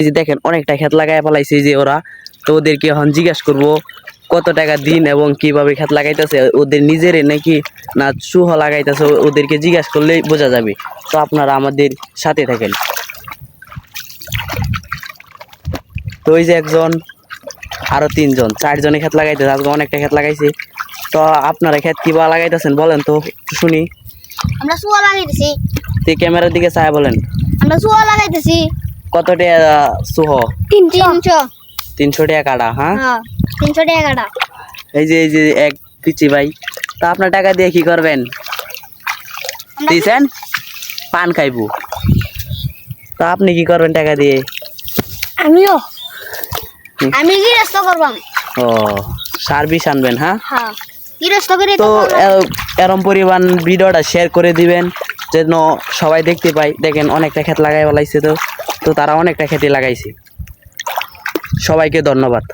এই যে দেখেন অনেকটা ক্ষেত লাগাই ফেলাইছে যে ওরা। তো ওদেরকে এখন জিজ্ঞাসা করবো কত টাকা দিন এবং কিভাবে ক্ষেত লাগাইতেছে, ওদের নিজের নাকি না চুহ লাগাইতেছে, ওদেরকে জিজ্ঞাসা করলেই বোঝা যাবে। তো আপনারা আমাদের সাথে থাকেন। তো ওই যে একজন, আরো তিনজন, চারজনে ক্ষেত লাগাইতেছে, আজকে অনেকটা ক্ষেত লাগাইছে। তো আপনারা ক্ষেত কিভাবে লাগাইতেছেন বলেন তো একটু শুনি। আমরা চুয়া লাগাইতেছি। তো ক্যামেরার দিকে চায় বলেন। আমরা চুয়া লাগাইতেছি। কত টাকা চুহ? 300। 300 টাকা কাটা। হ্যাঁ, 300 টাকা কাটা। এই যে এক পিচি ভাই। তা আপনার টাকা দিয়ে কি করবেন দিয়েছেন? পান খাইবো। তা আপনি কি করবেন টাকা দিয়ে? আমি গৃহস্থ করবাম। ও, সার্ভিস আনবেন। হ্যাঁ, গৃহস্থ করে তো এরম পরিমাণ ভিডিওটা শেয়ার করে দিবেন যেন সবাই দেখতে পায়। দেখেন অনেকটা ক্ষেত লাগাই বলাইছে, তো তারা অনেকটা ক্ষেতে লাগাইছে। সবাইকে ধন্যবাদ।